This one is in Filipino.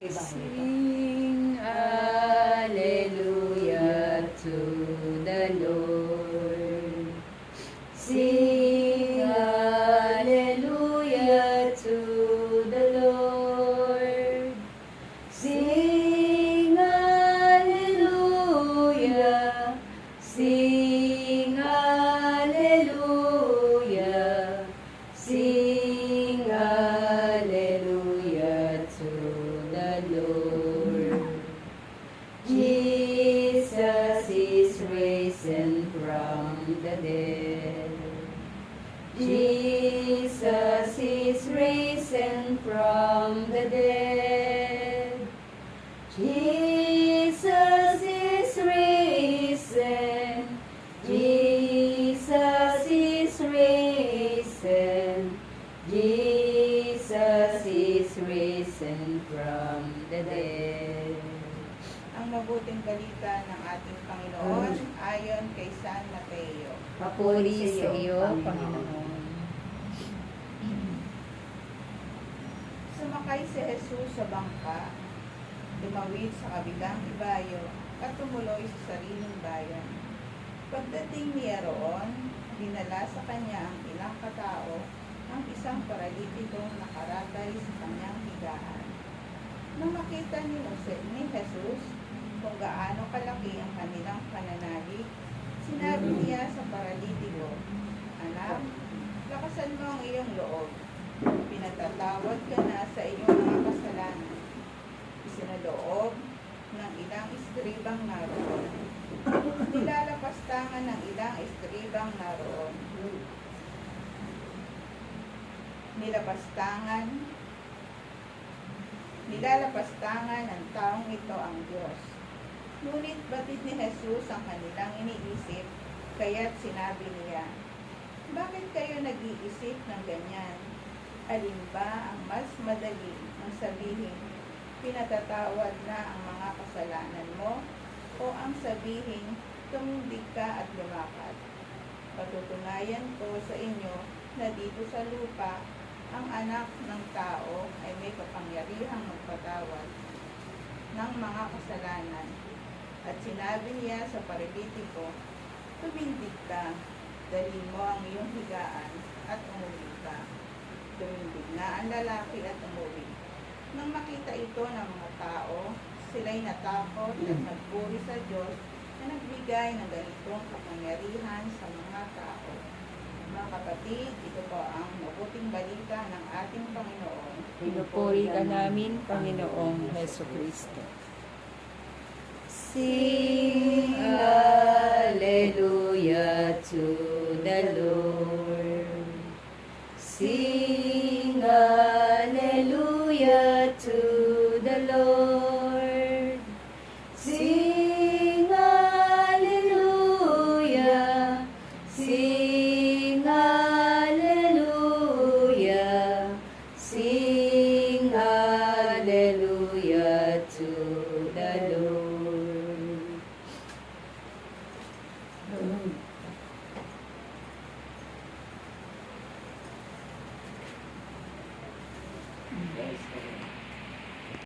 Sing hallelujah to the Lord. Sing hallelujah to the Lord. Sing hallelujah. Sing hallelujah. Sing hallelujah to the Lord. Jesus is risen from the dead. Jesus is risen from the dead. Jesus is risen. Jesus is risen. Jesus is risen from the dead. Ang mabuting balita ng ating Panginoon ayon kay San Mateo. Papuri sa iyo, Panginoon. Sumakay si Jesus sa bangka, lumawid sa kabilang ibayo at tumuloy sa sariling bayan. Pagdating niya roon, dinala sa kanya ang ilang katao ang isang paralitikong nakaratay sa kanyang higaan. Nang makita ni Jesus kung gaano kalaki ang kanilang pananalig, sinabi niya sa paralitiko, "Anak, lakasan mo ang iyong loob. Pinatatawad ka na sa iyong mga kasalanan." Isinaloob ng ilang istribang naroon. Nilalapastangan ng ilang istribang naroon. Nilalapastangan ng taong ito ang Diyos. Ngunit batid ni Jesus ang kanilang iniisip, kaya't sinabi niya, "Bakit kayo nag-iisip ng ganyan? Alin ba ang mas madali ang sabihin, pinatatawad na ang mga kasalanan mo, o ang sabihin, tumindig ka at lumakad? Patutunayan ko sa inyo na dito sa lupa, ang anak ng tao ay may kapangyarihang magpatawad ng mga kasalanan." At sinabi niya sa paralitiko, "Tumindig ka, dalhin mo ang iyong higaan at umuwi ka." Tumindig na ang lalaki at umuwi. Nang makita ito ng mga tao, sila'y natakot at nagpuri sa Diyos na nagbigay ng ganitong kapangyarihan sa mga tao. Mga kapatid, ito po ang mabuting balita ng ating Panginoon. Pinupuri ka namin, Panginoong Jesucristo. Sing hallelujah to the Lord. Sing hallelujah.